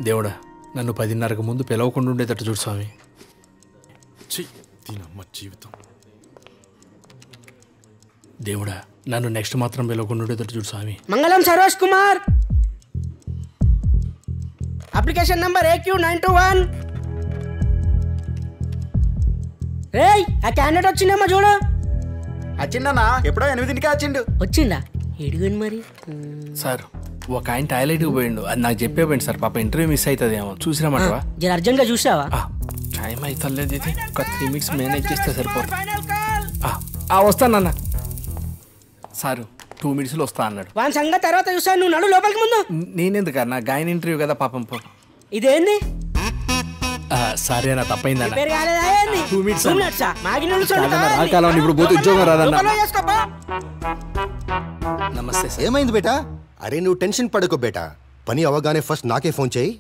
దేవుడా నన్ను 10:30కు ముందు పిలవకుండా ఉండేటట్టు చూడు స్వామి. దీనమ్మ జీవితం. దేవుడా నన్ను నెక్స్ట్ మాత్రం పిలవకుండా ఉండేటట్టు చూడు స్వామి. మంగళం Saroj Kumar, application number AQ921. రేయ్ ఆ క్యాండిడేట్ వచ్చిందేమో చూడు. వచ్చిందన్నా, ఎప్పుడో 8ంటికే వచ్చిండు. వచ్చిందా? ఎడుగండి మరి. సార్ ఒక ఆయన టాయిలెట్కి పోయిండు, అది నాకు చెప్పేపోయింది సార్. పాప ఇంటర్వ్యూ మిస్ అవుతుందేమో, చూసిరామంటవా? జర అర్జెంట్గా చూసావా? టైం అవుతలేదు, ఇది ఒక 3 minutes మేనేజ్ చేస్తే సరిపోదు. వస్తానన్న సారు 2 minutesలో వస్తా అన్నాడు. వాని సంగతి తర్వాత చూసాను, నువ్వు నడు లోపలికి ముందు. నేనెందుకన్నా గాయన ఇంటర్వ్యూ కదా పాపం. ఇదేంది? సరే అన్న తప్పైందన్న. 2 minutes ఇప్పుడు పోతే ఉద్యోగం రాదన్న. నమస్తే సార్. ఏమైంది బేటా? అరే నువ్వు టెన్షన్ పడుకో బేటా, పని అవగానే ఫస్ట్ నాకే ఫోన్ చేయి.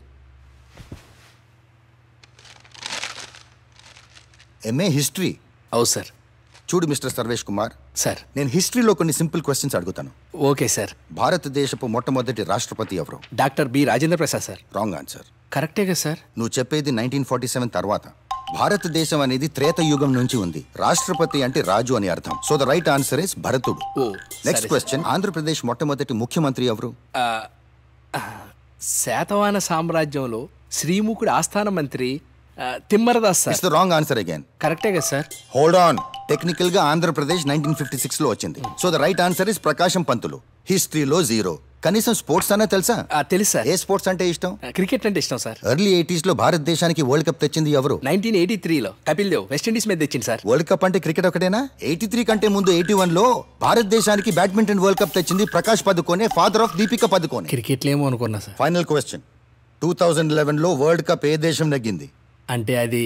MA history. అవును సార్. చూడు మిస్టర్ సర్వేష్ కుమార్ సార్, నేను హిస్టరీలో కొన్ని సింపుల్ క్వశ్చన్స్ అడుగుతాను. Okay sir. భారతదేశపు మొట్టమొదటి రాష్ట్రపతి ఎవరు? Doctor B Rajendra Prasad sir. Wrong answer. కరెక్టే కదా సార్? నువ్వు చెప్పేది 1947 తర్వాత. భారతదేశం అనేది త్రేత యుగం నుంచి ఉంది. రాష్ట్రపతి అంటే రాజు అని అర్థం. So the right answer is భరతుడు. నెక్స్ట్ క్వశ్చన్, ఆంధ్రప్రదేశ్ మొట్టమొదటి ముఖ్యమంత్రి ఎవరు? శాతవాహన సామ్రాజ్యంలో శ్రీముఖుడి ఆస్థాన మంత్రి తిమ్మరదాస్ sir. It's the wrong answer again. కరెక్టే కదా సార్? Hold on. టెక్నికల్ గా ఆంధ్రప్రదేశ్ 1956 లో వచ్చింది. So the right answer is Prakasam Pantulu. హిస్టరీలో 0. కనీసం స్పోర్ట్స్ అన్నా తెలుసా? తెలుసు సార్. ఏ స్పోర్ట్స్ అంటే ఇష్టం? క్రికెట్ అంటే ఇష్టం సార్. ఎర్లీ 80s లో భారతదేశానికి వరల్డ్ కప్ తెచ్చింది ఎవరు? 1983లో కపిల్ దేవ్ వెస్టిండీస్ మీద తెచ్చింది సార్. వరల్డ్ కప్ అంటే క్రికెట్ ఒకటేనా? 83 కంటే ముందు 81 లో భారతదేశానికి బ్యాడ్మింటన్ వరల్డ్ కప్ తెచ్చింది Prakash Padukone, father of Deepika Padukone. Cricket ఏమో అనుకున్నా సార్. ఫైనల్ క్వశ్చన్, 2011 లో వరల్డ్ కప్ ఏ దేశం నెగ్గింది? అంటే అది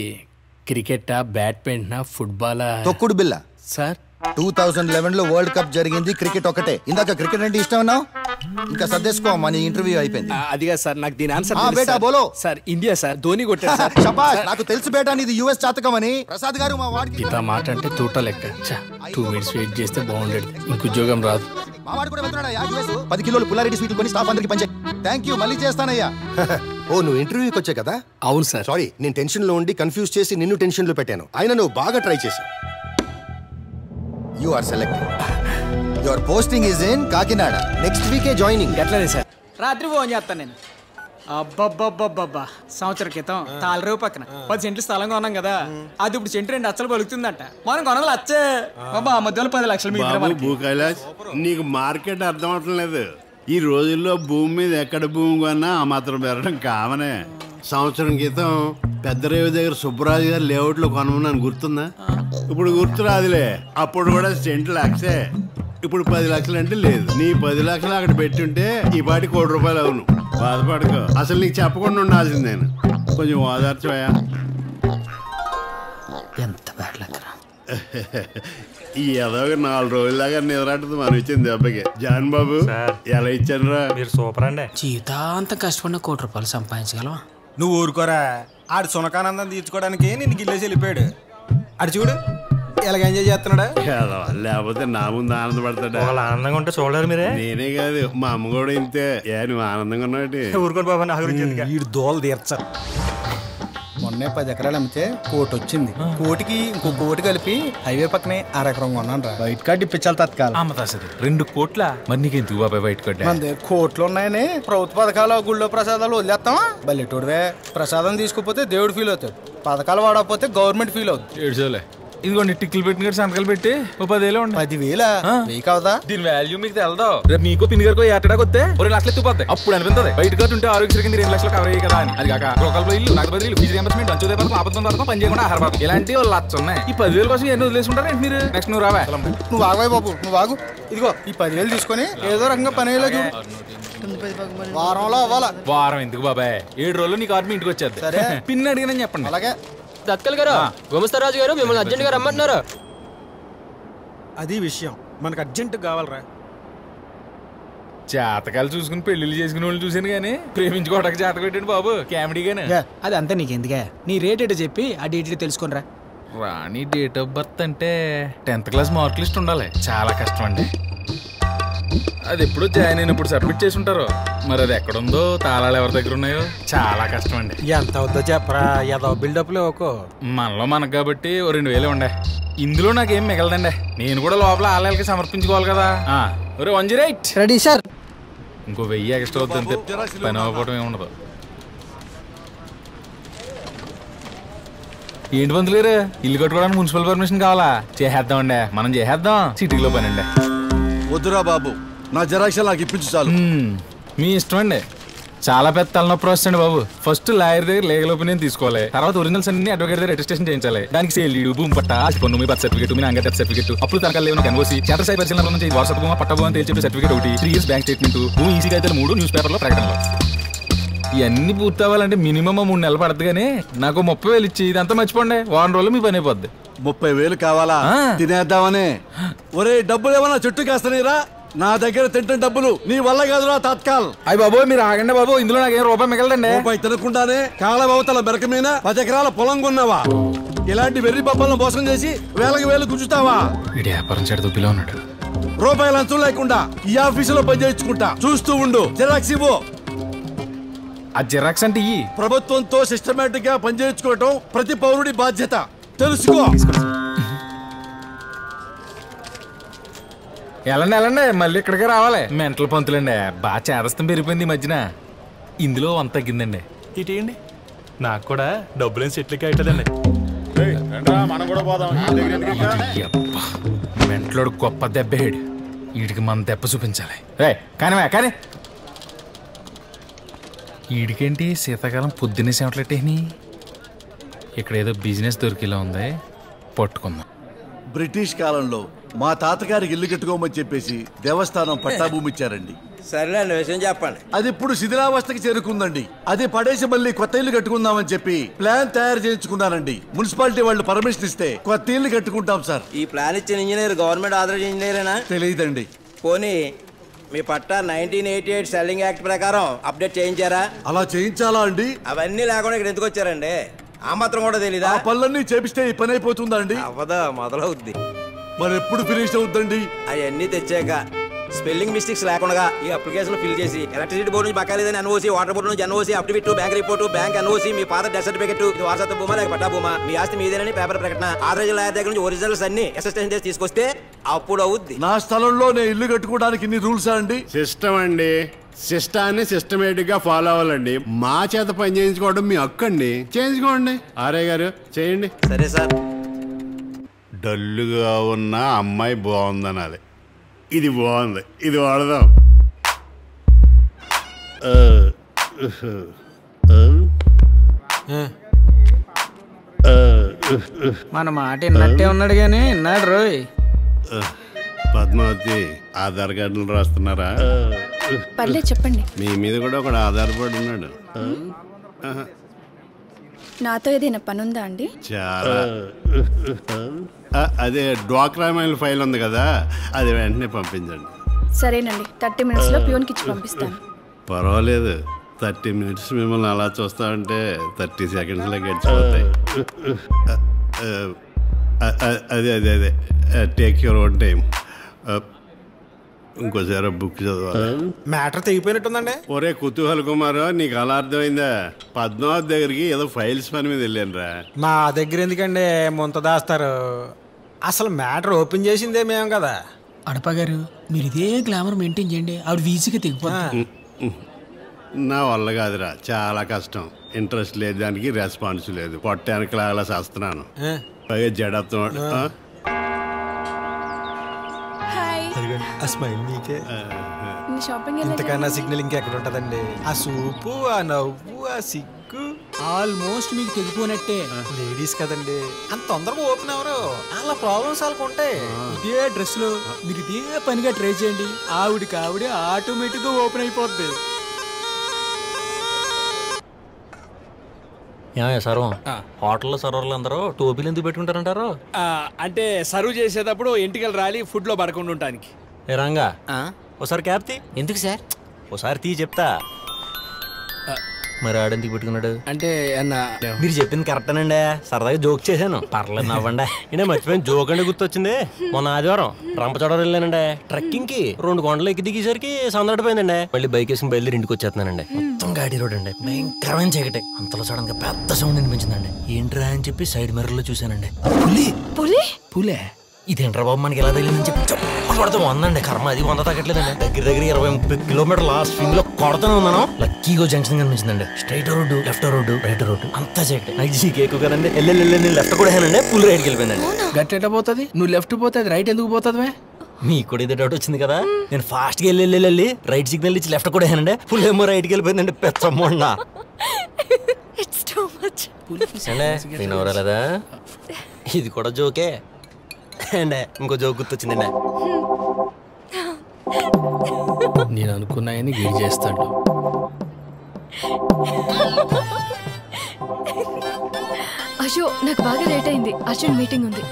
క్రికెటా, బ్యాడ్మింటనా, ఫుట్బాలా? తొక్కుడు బిల్ల సార్. 2011 లో వరల్డ్ కప్ జరిగింది, క్రికెట్ ఒకటే. ఇందాక క్రికెట్ అంటే ఇష్టం అన్నావు, ఇంకా సర్దేసుకో, మన ఇంటర్వ్యూ అయిపోయింది. అదిగా సార్, నాకు దీని ఆన్సర్ బేటా బోలో. సార్ ఇండియా సార్, ధోని కొట్టారు సార్. శబాష్, నాకు తెలుసు బేటా నీది US జాతకం అని. ప్రసాద్ గారు మా వాడికి పితా మాట అంటే తూట లెక్క. 2 minutes వెయిట్ చేస్తే బాగుండేది, ఇంక ఉద్యోగం రాదు. మా వాడు కూడా వెళ్తున్నాడా US? 10 కిలోలు పుల్లారెడ్డి స్వీట్లు కొని స్టాఫ్ అందరికి పంచే. థ్యాంక్ యూ, మళ్ళీ చేస్తానయ్యా. ఓ నువ్వు ఇంటర్వ్యూకి వచ్చా కదా? అవును సార్. సారీ, నేను టెన్షన్ లో ఉండి కన్ఫ్యూజ్ చేసి నిన్ను టెన్షన్ లో పెట్టాను. అయినా నువ్వు బాగా ట్రై చేశావు. You are selected. Your posting is in Kakinada. Next week A joining. గట్లనే సార్. రాత్రి ఫోన్ చేస్తాను నేను. అబ్బబ్బబ్బబ్బబ్బా, సంవత్సరం క్రితం తాళరేవు పక్కన 10 సెంట్లు స్థలంగా ఉన్నాం కదా, అది ఇప్పుడు సెంటు 2 లక్షలు పలుకుతుందంట. మనం కొనగల వచ్చే బాబా, మధ్యలో 10 లక్షలు. భూ కైలాష్, నీకు మార్కెట్ అర్థం అవటం లేదు. ఈ రోజుల్లో భూమి మీద ఎక్కడ భూమి కొన్నా ఆ మాత్రం పెరగడం కామనే. సంవత్సరం క్రితం పెద్ద రేవు దగ్గర సుబ్బరాజు గారు లేఅవుట్లో కొనమన్నాను, గుర్తుందా? ఇప్పుడు గుర్తురాదులే. అప్పుడు కూడా సెంటు లక్షే, ఇప్పుడు 10 లక్షలు అంటే లేదు. నీ 10 లక్షలు అక్కడ పెట్టుంటే ఈ పాటి ₹1 కోటి అవును. బాధపడుకో, అసలు నీకు చెప్పకుండా ఉండాల్సింది నేను. కొంచెం ఓదార్చోయా. ఎంత బ్యాడ్ లక్ రా. ఈ ఏదో 4 రోజులాగా నిద్రట్టదు మనం ఇచ్చింది దెబ్బకి. జాన్ బాబు ఎలా ఇచ్చాను రా? మీరు సూపర్ అండి. జీవితాంతం కష్టపడిన ₹1 కోటి సంపాదించగలవా? నువ్వు ఊరుకోరా, ఆడు సునకానందం తీర్చుకోవడానికి నిన్ను గిల్లేసి వెళ్ళిపోయాడు. అడు చూడు ఎలాగ ఎంజాయ్ చేస్తున్నాడా. లేకపోతే నా ముందు ఆనందపడతాడా? ఆనందంగా ఉంటే చూడలేరు మీరే. నేనే కాదు, మా అమ్మ కూడా ఇంతే. నువ్వు ఆనందంగా ఉన్నావు? ఊరుకోండి బాబా, నా గురించి వీడు దోలు తీర్చారు. మొన్నే 10 ఎకరాలు అమ్మితే ₹1 కోటి వచ్చింది. కోటికి ఇంకో కోటి కలిపి హైవే పక్కనే 1/2 ఎకరం కొన్నాను రా. బయట కార్డు ఇప్పించాలి తత్కాలం. అమ్మతా సరే, $2 కోట్ల. మరి నీకెందుకు బాబాయ్ బయట కార్డు? మన దగ్గర కోట్లు ఉన్నాయని ప్రభుత్వ పథకాలు, గుళ్ళో ప్రసాదాలు వదిలేస్తామా? బల్లెటోడివే. ప్రసాదం తీసుకుపోతే దేవుడు ఫీల్ అవుతాడు, పథకాలు వాడకపోతే గవర్నమెంట్ ఫీల్ అవుతుంది. ఏడ్చోలే. ఇదిగోండి టిక్కులు పెట్టిన సంతకాలు పెట్టి ఓ 10,000 ఉండి. 10,000 వెయ్యి కావదా? దీని వాల్యూ మీకు తెలదు. రేపు మీకు పిన్ని గారికి ఏటడాకి వస్తే 2 లక్షలు ఎత్తుపోతాయి. అప్పుడు అనిపిస్తుంది బయట కార్డు ఉంటే ఆరోగ్యశ్రీ కింద 2 లక్షలు కవర్ అయ్యి కదా అని. అది కాక గృహాల ఇల్లు, నగదు బదిలీలు, ఫీజు రియంబర్స్మెంట్, అంచోదయ పథకం, ఆపత్తం పథకం, పని చేయకుండా ఆహార పథకం, ఇలాంటి 1 లక్ష ఉన్నాయి. ఈ 10,000 కోసం ఎన్ని వదిలేసుకుంటారా మీరు? నెక్స్ట్ నువ్వు రావా? నువ్వు ఆగవాయి బాబు, నువ్వు ఆగు. ఇదిగో ఈ 10,000 తీసుకొని ఏదో రకంగా పని అయ్యేలా చూడు. వారంలో అవ్వాలా? వారం ఎందుకు బాబాయ్, 7 రోజులు నీ కార్డు మీ ఇంటికి వచ్చేది. సరే పిన్ని అడిగినని చెప్పండి. అలాగే. దక్కల్ గారు, గుమస్తారాజు గారు మిమ్మల్ని అర్జెంట్ గా రమ్మంటున్నారు. అది విషయం, మనకు అర్జెంట్ కావాలరా. జాతకాలు చూసుకుని పెళ్లిళ్ళు చేసుకునే వాళ్ళు చూసాను కానీ ప్రేమించుకోవడానికి జాతకం పెట్టండి బాబు, కామెడీగానే. అది అంతా నీకెందుకే, నీ రేట్ ఏంటో చెప్పి ఆ డేట్ తెలుసుకునిరా. రాణి డేట్ ఆఫ్ బర్త్ అంటే 10th క్లాస్ మార్క్ లిస్ట్ ఉండాలి, చాలా కష్టం అండి. అది ఎప్పుడు జాయిన్ అయినప్పుడు సబ్మిట్ చేసి ఉంటారు. మరి అది ఎక్కడుందో, తాళాలు ఎవరి దగ్గర ఉన్నాయో చాలా కష్టం అండి. ఎంత అవుద్దో చెప్పరా, ఏదో బిల్డప్లు ఓకో. మనలో మనకు కాబట్టి 2000 ఉండే. ఇందులో నాకేం మిగలదండి. నేను కూడా లోపల ఆలయాలకి సమర్పించుకోవాలి కదా. ఒరే 108 రెడీ సార్. ఇంకో 1000 ఎక్స్ట్రా వద్దంతే, పని అవ్వకపోవడం ఏముండదు. ఏంటి పంతులు గారు, ఇల్లు కట్టుకోవడానికి మున్సిపల్ పర్మిషన్ కావాలా? చేసేద్దామండి, మనం చేసేద్దాం. సిటీలో పని అండి. వద్దురా బాబు, నా జెరాక్స్ నాకు ఇప్పించు చాలు. మీ ఇష్టం అండి. చాలా పెద్ద తలనొప్పి వస్తుంది బాబు. ఫస్ట్ లాయర్ దగ్గర లీగల్ ఒపీనియన్ తీసుకోవాలి. తర్వాత ఒరిజినల్స్ అన్ని అడ్వకేట్ దగ్గర రిజిస్ట్రేషన్ చేయించాలి. దానికి సేల్ డీడ్, భూమి పట్టా, పన్ను, మీ బర్త్ సర్టిఫికేట్, మీ నాన్న డెత్ సర్టిఫికేట్, అప్పుడు తనకాలు లేవు ఎన్ఓసి, క్షేత్రస్థాయి పరిశీలన నుంచి వారసత్వ భూమా, పట్ట భూమా తేల్చే సర్టిఫికేట్ ఒకటి, 3 years బ్యాంక్ స్టేట్మెంట్, భూమి ఈసీ అయితే 3 న్యూస్ పేపర్లో ప్రకటనలో. ఇవన్నీ పూర్తి అవ్వాలంటే మినిమం 3 నెలలు పడుతుంది. కానీ నాకు 30,000 ఇచ్చి ఇదంతా మర్చిపోండి, వారం రోజులు మీ పని అయిపోద్ది. 30,000 కావాలా? తినేద్దామనే. ఒరే, డబ్బులు ఏమన్నా చెట్టు కాస్తానేరా? నా దగ్గర తింటే డబ్బులు నీ వల్ల కాదురా తాత్కాల్. అయ్యి బాబు, మీరు ఆగండి బాబు, ఇందులో నాకేం రూపాయి మిగలదండి. రూపాయి తినకుండానే కాలవతల బెరక మీద 10 ఎకరాల పొలం కొన్నావా? ఇలాంటి వెర్రి పబ్బలను మోసం చేసి వేలకు వేలు గుంజుతావా? వీడి వ్యాపారం చెడు దుబ్బిలో ఉన్నాడు. రూపాయలు అంచు లేకుండా ఈ ఆఫీసులో పనిచేయించుకుంటా, చూస్తూ ఉండు. జిరాక్స్ ఇవ్వు. ఆ జిరాక్స్ అంటే ఈ ప్రభుత్వంతో సిస్టమేటిక్ గా పనిచేయించుకోవటం ప్రతి పౌరుడి బాధ్యత, తెలుసుకో. వెళ్ళండి, మళ్ళీ ఇక్కడికే రావాలి. మెంటల్ పంతులండి, బాగా చేదస్తం పెరిగిపోయింది ఈ మధ్యన. ఇందులో అంత తగ్గిందండి. ఇటేయండి, నాకు కూడా డబ్బులేం సెట్లకి అవుతుందండి. మెంటలోడు గొప్ప దెబ్బేడు, వీడికి మన దెబ్బ చూపించాలి. కానీ వీడికేంటి శీతాకాలం పొద్దున్నే సెమట్లెట్టేని. ఇక్కడ ఏదో బిజినెస్ దొరికేలా ఉంది, పట్టుకుందాం. బ్రిటిష్ కాలంలో మా తాతగారికి ఇల్లు కట్టుకోమని చెప్పేసి దేవస్థానం పట్టాభూమి ఇచ్చారండి. సరేలేండి, విషయం చెప్పండి. అది ఇప్పుడు శిథిలావస్థకి చేరుకుందండి. అది పడేసి మళ్ళీ కొత్త ఇల్లు కట్టుకుందామని చెప్పి ప్లాన్ తయారు చేయించుకున్నానండి. మున్సిపాలిటీ వాళ్ళు పర్మిషన్ ఇస్తే కొత్త ఇల్లు కట్టుకుంటాం సార్. ఈ ప్లాన్ ఇచ్చిన ఇంజనీర్ గవర్నమెంట్ ఆథరైజ్ ఇంజనీరేనా? తెలియదండి. పోనీ మీ పట్టా 1988 సెల్లింగ్ యాక్ట్ ప్రకారం అప్డేట్ చేయించారా? అలా చేయించాలా అండి? అవన్నీ లేకుండా ఇక్కడ ఎందుకు వచ్చారండి? ఆ మాత్రం కూడా తెలీదా? ఆ పనులన్నీ చేపిస్తే ఈ పని అయిపోతుందా అండి? అవదా, మొదలవుద్ది. మరి ఎప్పుడు ఫినిష్ అవుద్దండి? అవన్నీ తెచ్చాక స్పెల్లింగ్ మిస్టేక్స్ లేకుండా ఈ అప్లికేషన్ ఫిల్ చేసి ఎలక్ట్రిసిటీ బోర్డు నుంచి బకాలేదని ఎన్ఓసి, వాటర్ బోర్డు నుంచి NOC, update, bank report, bank NOC, మీ పాత డెత్ సర్టిఫికెట్, ఇది వారసత్వ భూమా లేక పట్టా భూమా, మీ ఆస్తి మీదేనని పేపర్ ప్రకటన, ఆథరైజ్ లాయర్ దగ్గర నుంచి ఒరిజినల్స్ అన్ని అసిస్టెంట్ చేసి తీసుకొస్తే అప్పుడు అవుద్ది. నా స్థలంలో నేను ఇల్లు కట్టుకోవడానికి ఇన్ని రూల్సా అండి? సిస్టమ్ అండి. సిస్టాన్ని సిస్టమేటిక్ గా ఫాలో అవ్వాలండి. మా చేత పని చేయించుకోవడం మీ హక్కు అండి. చేయించుకోండి. ఆర్ఐ గారు చేయండి. సరే సార్. డల్లుగా ఉన్న అమ్మాయి బాగుందనాలి. ఇది బాగుంది, ఇది వాడదాం. మన మాట విన్నట్టే ఉన్నాడు గానీ విన్నాడు రోయ్. పద్మావతి, ఆధార్ కార్డులు రాస్తున్నారా? పర్లేదు చెప్పండి. మీ మీద కూడా ఒకడు ఆధారపడి ఉన్నాడు. నాతో ఏదైనా పని ఉందా అండి? చాలా. అదే డ్వాక్రా మైల్ ఫైల్ ఉంది కదా, అది వెంటనే పంపించండి. సరేనండి, 30 minutes లో ప్యూన్కి ఇచ్చి పంపిస్తాను. పర్వాలేదు, 30 minutes మిమ్మల్ని అలా చూస్తామంటే 30 seconds లో గడిచిపోతాయి. అదే అదే అదే టేక్ యువర్ ఓన్ టైం. ఇంకోసారి బుక్ చదవాలి. మ్యాటర్ తెగిపోయినట్టుందండి. ఒరే కుతూహల్ కుమార్, నీకు అలా అర్థమైందా? పద్మావతి దగ్గరికి ఏదో ఫైల్స్ పని మీద వెళ్ళాను రా. మా దగ్గర ఎందుకండి ముంత దాస్తారు? అసలు మ్యాటర్ ఓపెన్ చేసిందే మేము కదా. అడప గారు, మీరు ఇదే గ్లామర్ మెయింటైన్ చేయండి, ఆవిడ వీసీగా తెగిపోతుంది. నా వల్ల కాదురా, చాలా కష్టం. ఇంట్రెస్ట్ లేదు, దానికి రెస్పాన్స్ లేదు. పొట్టానికి లాగా చేస్తున్నాను, పైగా జడత్వం. ఇంతకన్నా సిగ్నల్ ఇంకెక్కడ ఉంటదండి? ఆ సూపు, ఆ నవ్వు, ఆ సిగ్గు ఆల్మోస్ట్ మీకు తెగిపోయినట్టే. లేడీస్ కదండి, అంత తొందరగా ఓపెన్ అవరు. అలా ప్రాబ్లమ్స్ వాళ్ళకు ఉంటాయి. ఇదే డ్రెస్ లో మీరు ఇదే పనిగా ట్రై చేయండి, ఆవిడకి ఆవిడే ఆటోమేటిక్ గా ఓపెన్ అయిపోద్ది. సర్వం హోటల్లో సర్వర్లు అందరూ టోపీలు ఎందుకు పెట్టుకుంటారంటారు? అంటే సర్వ్ చేసేటప్పుడు ఎంటికలు రాలి ఫుడ్ లో పడకుండా ఉండటానికి. ఏ రంగా, ఒకసారి క్యాప్ తీ. ఎందుకు సార్? ఒకసారి తీ చెప్తా. మరి ఆడెందుకు పెట్టుకున్నాడు అంటే అన్న మీరు చెప్పింది కరెక్టేనండి, సరదాగా జోక్ చేశాను, పర్లేదు నవ్వండి. నేను మర్చిపోయిన జోక్ అంటే గుర్తొచ్చింది. మొన్న ఆదివారం రంపచోడవరం వెళ్ళానండి ట్రెక్కింగ్ కి. 2 కొండలు ఎక్కి దిగేసరికి సందడిపోయిందండి. మళ్ళీ బైక్ వేసుకుని బయలుదేరి ఇంటికి వచ్చేస్తున్నానండి. మొత్తం గాడి రోడ్ అండి, భయంకరమైన చీకటి. అంతలో సడన్ గా పెద్ద సౌండ్ వినిపించిందండి. ఏంట్రా అని చెప్పి సైడ్ మిర్రర్ లో చూశానండి. పులే. ఇదేంట్రా బాబు మనకి ఎలా తెలియదని చెప్పి కొడతా ఉందండి. కర్మ అది 100 తగ్గట్లేదండి. దగ్గర 20-30 కిలోమీటర్ లాస్ట్ స్వింగ్ లో కొడతానే ఉన్నాను. లక్కీగా జంక్షన్ కనిపించిందండి. Straight road, left road, right road అంతా చీకటి. నాకు జీకే ఎక్కువ కదండి. వెళ్ళి లెఫ్ట్ కూడా వేసానండి. ఫుల్ రైట్కి వెళ్ళిపోయిందండి. గట్టెట పోతుంది? నువ్వు లెఫ్ట్ పోతుంది, రైట్ ఎందుకు పోతుంది? మీకు కూడా ఇదే డౌట్ వచ్చింది కదా. నేను ఫాస్ట్ గా వెళ్ళి రైట్ సిగ్నల్ ఇచ్చి లెఫ్ట్ కూడా వేసానండి. ఫుల్ ఏమో రైట్కి వెళ్ళిపోయిందండి. పెచ్చమ్మండ నేను ఎవరలేదా? ఇది కూడా జోకే అండి. ఇంకో జోక్ గుర్తొచ్చిందండి. నేను అనుకున్నాయని గీడ్ చేస్తాడు. అయ్యో నాకు బాగా లేట్ అయింది, అర్జెంట్ మీటింగ్ ఉంది.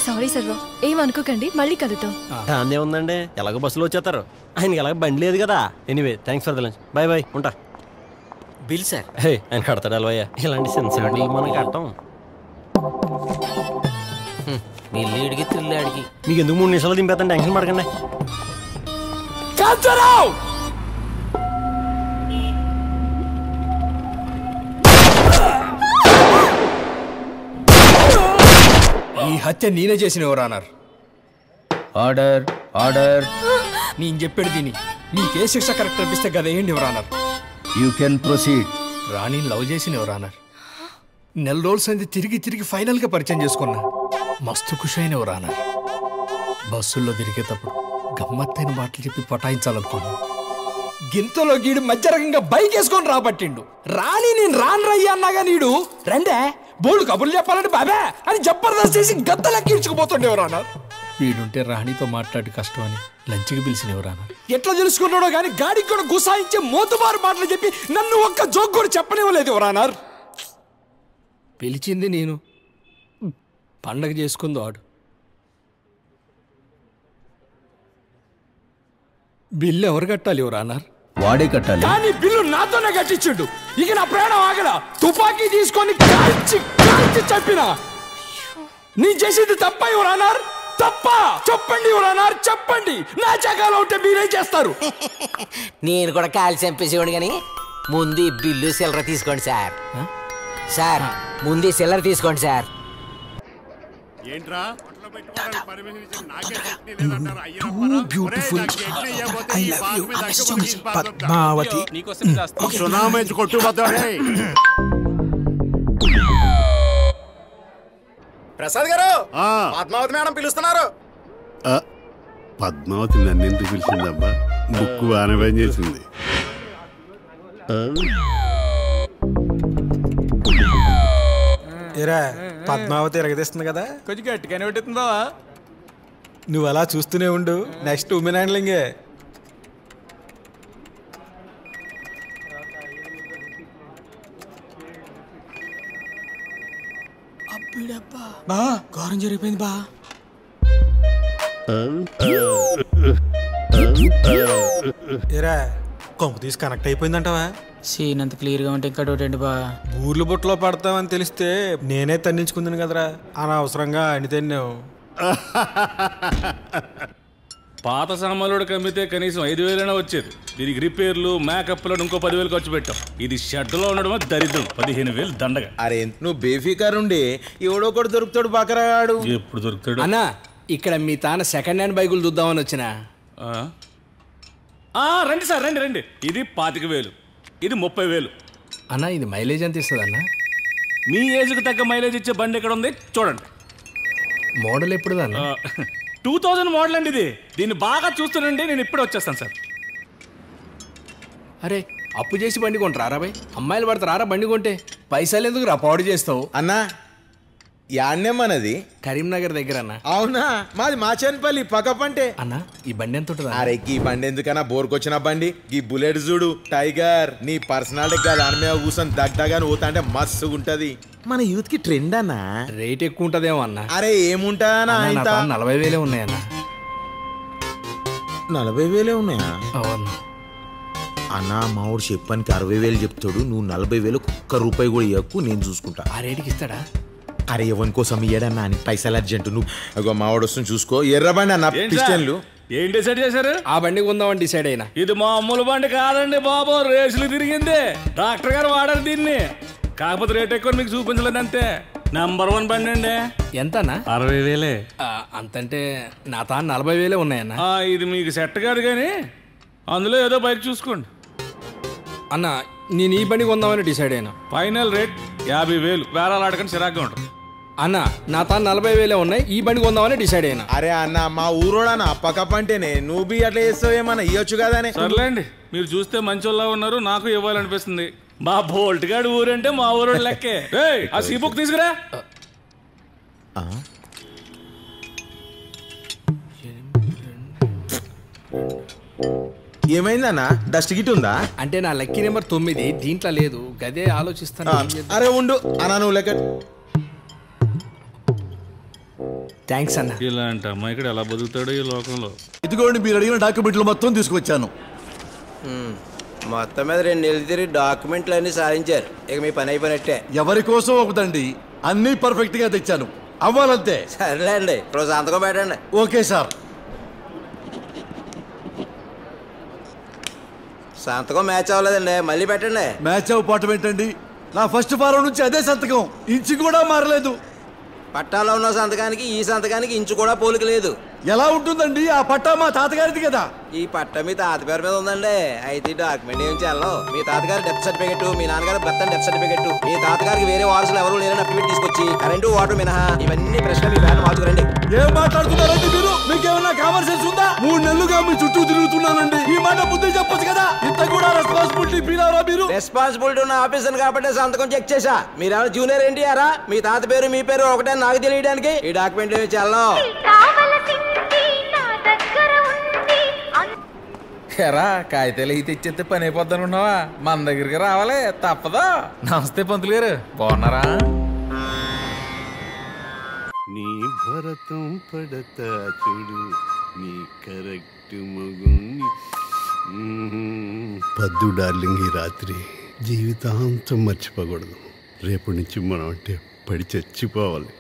సారీ సర్వ, ఏమనుకోకండి, మళ్ళీ కలుద్దాం. దాన్నే ఉందండి, ఎలాగో బస్సులో వచ్చేస్తారు. ఆయనకి ఎలాగ బండి లేదు కదా. Anyway thanks for the lunch, bye bye, ఉంటా. Bill sir. ఆయన కడతాడు అలవయ్య, ఇలాంటి సెన్సిటివ్ మనం కట్టం. నీళ్ళడికి తిల్లాడికి మీకు ఎందుకు 3 నిమిషాలు దింపేస్తాను, టెన్షన్ పడకండి. ఈ హత్య నేనే చేసిన ఎవరన్నారు? Order order. నేను చెప్పాడు దీని, నీకే శిక్ష కరెక్ట్ అనిపిస్తే కదా ఏంటి ఎవరన్నారు? You can proceed. రాణిని లవ్ చేసిన ఎవరన్నారు? 4 రోజుల సంది తిరిగి ఫైనల్ గా పరిచయం చేసుకున్నా. మస్తు ఖుషి అయిన ఎవరన్నారు? బస్సుల్లో తిరిగేటప్పుడు గమ్మత్తైన మాటలు చెప్పి పటాయించాలనుకున్నా. గింతలో గీడు మధ్య రకంగా బైక్ వేసుకొని రాబట్టిండు. రాణి నేను రాను రయ్యా అన్నాగా నీడు రండే బోల్డ్ కబుర్లు చెప్పాలంటే బాబా అని జబర్దస్త్ చేసి గద్దలకి ఇడ్చుకుపోతుండే ఎవరన్నారు? వీడుంటే రాణితో మాట్లాడి కష్టం అని లంచ్కి పిలిచిన ఎవరన్నారు? ఎట్లా తెలుసుకున్నాడో గానీ గాడికి కూడా గుసాయించే మోతుబారు మాటలు చెప్పి నన్ను ఒక్క జోక్ కూడా చెప్పనివ్వలేదు ఎవరన్నారు? పిలిచింది నేను, పండగ చేసుకుంది వాడు. బిల్లు ఎవరు కట్టాలి ఎవరన్నారు? వాడే కట్టాలి. కానీ బిల్లు నాతోనే కట్టించుండు. ఇక నా ప్రాణం ఆగలా. తుపాకీ తీసుకొని కాల్చి చెప్పినా నీ చేసేది తప్ప ఎవరన్నారు? తప్ప చెప్పండి ఎవరన్నారు? చెప్పండి. నా చకాలో ఉంటే మీరేం చేస్తారు? నేను కూడా కాల్ చంపేసేవాడు కానీ ముందు బిల్లు సిల్లర తీసుకోండి సార్. సార్ ముందు సిల్లర తీసుకోండి సార్. ఏంట్రా ప్రసాద్ గారు, పద్మావతి మేడం పిలుస్తున్నారు. పద్మావతి నన్ను ఎందుకు పిలిచిందబ్బా? బుక్ బాగానే పని చేసింది. ఏరా పద్మావతి ఎరగదీస్తుంది కదా, కొంచెం గట్టిగానే పెట్టిందా? నువ్వు అలా చూస్తూనే ఉండు, నెక్స్ట్ ఉమెన్ హ్యాండ్లింగే. బా ఘోరం జరిగిపోయింది బా. ఏరా కొంప తీసి కనెక్ట్ అయిపోయిందంటావా? సీన్ అంత క్లియర్ గా ఉంటే ఇంకా డౌట్ బా. ఊర్లు బుట్టలో పడతామని తెలిస్తే నేనే తన్నించుకుందాను కదరా, అనవసరంగా అని తిన్నావు. పాత సామాన్లు కమ్మితే కనీసం 5,000 వచ్చేది. దీనికి రిపేర్లు మేకప్లు ఇంకో 10,000 ఖర్చు పెట్టాం. ఇది షెడ్లో ఉండడమో దరిద్రం. 15,000 దండగా. అరే నువ్వు బేఫికారుండి ఎవడో ఒకటి దొరుకుతాడు బకరాడు. ఎప్పుడు దొరుకుతాడు అన్నా? ఇక్కడ మీ తాన సెకండ్ హ్యాండ్ బైకులు చూద్దామని వచ్చిన. రండి సార్, రండి. ఇది 25,000, ఇది 30,000. అన్నా ఇది మైలేజ్ ఎంత ఇస్తుంది అన్న? మీ ఏజ్కి తగ్గ మైలేజ్ ఇచ్చే బండి ఎక్కడ ఉంది చూడండి. మోడల్ ఎప్పుడు అన్న? 2000 మోడల్ అండి ఇది. దీన్ని బాగా చూస్తుండండి, నేను ఇప్పుడే వచ్చేస్తాను సార్. అరే అప్పు చేసి బండి కొంటారా బాయ్? అమ్మాయిలు పడతారా బండి కొంటే? పైసలు ఎందుకు రా పాడు చేస్తావు అన్నా? యాన్నేమన్నది? కరీంనగర్ దగ్గర అన్న. అవునా? మాది మాచేనపల్లి పక్కపంటే. అన్న ఈ బండి ఎంత ఉంటుంది? అరే ఈ బండి ఎందుకన్నా బోర్కొచ్చిన బండి. ఈ బుల్లెట్ చూడు టైగర్, నీ పర్సనాలిటీ దాని మీద కూర్చొని దగ్గగాని పోతా అంటే మస్తుగా ఉంటది. మన యూత్ కి ట్రెండ్ అన్నా. రేట్ ఎక్కువ ఉంటదేమో అన్న. అరే ఏముంటానా? 40,000 ఉన్నాయన్న. 40,000 ఉన్నాయా? అవును. అన్న మావాడు చెప్పానికి 60,000 చెప్తాడు, నువ్వు 40,000 ఒక్క రూపాయి కూడా ఇవ్వకు, నేను చూసుకుంటా. ఆ రేటుకి ఇస్తాడా? అరే ఎవరి కోసం ఇయ్యాడన్నా అని పైసలు అర్జెంట్. నువ్వు అగో మావాడు వస్తుంది చూసుకో. ఎర్రబండి అన్న పిస్టన్లు. ఏం డిసైడ్ చేశారు? ఆ బండి కొందామని డిసైడ్ అయినా. ఇది మామూలు బండి కాదండి బాబు, రేసులు తిరిగింది. డాక్టర్ గారు వాడారు దీన్ని, కాకపోతే రేట్ ఎక్కువ మీకు చూపించలేదు అంతే. నంబర్ 1 బండి అండి. ఎంతన్నా? 60,000. అంతంటే నా తాను 40,000 ఉన్నాయన్న. ఇది మీకు సెట్ కాదు కానీ అందులో ఏదో బైక్ చూసుకోండి అన్న. నేను ఈ బండి కొందామని డిసైడ్ అయినా. Final rate 50,000. వేరాలు ఆడకండి చిరాగ్గా ఉంటుంది. అన్న నా తాను 40,000 ఉన్నాయి, ఈ బండి కొందామని డిసైడ్ అయినా. అరే అన్న మా ఊరోడన్న అప్పకప్ప అంటేనే నువ్వు బి అట్లా చేస్తావేమన్నా ఇవ్వచ్చు కదానే. సర్లేండి, మీరు చూస్తే మంచోళ్ళ ఉన్నారు, నాకు ఇవ్వాలనిపిస్తుంది. మా బోల్ట్ గాడు ఊరంటే మా ఊరు లెక్కే. ఆ సీ బుక్ తీసుకురా. ఏమైందన్నా? డస్ట్ గిట్ ఉందా? అంటే నా లక్కీ నెంబర్ 9 దీంట్లో లేదు, గదే ఆలోచిస్తాను. అరే ఉండు అన్నా, నువ్వు లెక్క. థ్యాంక్స్ అన్న. ఇలాంటి అమ్మాయి ఇక్కడ ఎలా బతుకుతాడో ఈ లోకంలో. ఇదిగోండి మీరు అడిగిన డాక్యుమెంట్లు మొత్తం తీసుకొచ్చాను. మొత్తం మీద 2 నెలలు తిరిగి డాక్యుమెంట్లు అన్ని సాధించారు. ఇక మీ పని అయిపోయినట్టే. ఎవరి కోసం ఒకదండి, అన్ని పర్ఫెక్ట్ గా తెచ్చాను, అవ్వాలంతే. సరేలేండి, ఇప్పుడు సంతకం పెట్టండి. Okay sir. సంతకం మ్యాచ్ అవ్వలేదండి, మళ్ళీ పెట్టండి. మ్యాచ్ అవ్వటం ఏంటండి? నా ఫస్ట్ ఫారం నుంచి అదే సంతకం, ఇంచు కూడా మారలేదు. పట్టాలో ఉన్న సంతకానికి ఈ సంతకానికి ఇంచు కూడా పోలిక లేదు. ఎలా ఉంటుందండి? ఆ పట్టా మా తాతగారిది కదా. ఈ పట్ట మీ తాత పేరు మీద ఉందండి. అయితే డాక్యుమెంట్ ఏం చేయాలో, మీ తాతగారి డెత్ సర్టిఫికెట్, మీ నాన్నగారి బర్త్ డెత్ సర్టిఫికెట్, మీ తాతగారికి వేరే వారసులు ఎవరు లేరని అప్పిపెట్టి తీసుకొచ్చి కరెంటు వాటర్ మినహా ఇవన్నీ ప్రశ్నలు మీ బ్యాన్ మార్చుకురండి. ఏం మాట్లాడుతున్నారండి మీరు? మీకేమన్నా కామన్ సెన్స్ ఉందా? 3 నెలలుగా మీ చుట్టూ తిరుగుతున్నానండి, ఈ మాట బుద్ధి చెప్పొచ్చు కదా. ఇంత కూడా రెస్పాన్సిబిలిటీ ఫీల్ అవరా మీరు? రెస్పాన్సిబిలిటీ ఉన్న ఆఫీసర్ కాబట్టి సంతకం చెక్ చేశా. మీరేమైనా జూనియర్ ఎన్టీఆరా? మీ తాత పేరు మీ పేరు ఒకటే నాకు తెలియడానికి ఈ డాక్యుమెంట్ ఏమి చల్లం. ఎరా కాగితాలు అయితే తెచ్చేస్తే పని అయిపోద్ది అనుకున్నావా? మన దగ్గరికి రావాలి, తప్పదా? నమస్తే పంతులు గారు, బాగున్నారా? నీ భరతం పడతా చూడు, నీ కరెక్ట్ మగుని. పద్దు డార్లింగ్, ఈ రాత్రి జీవితాంతం మర్చిపోకూడదు. రేపటి నుంచి మనం అంటే పడి చచ్చిపోవాలి.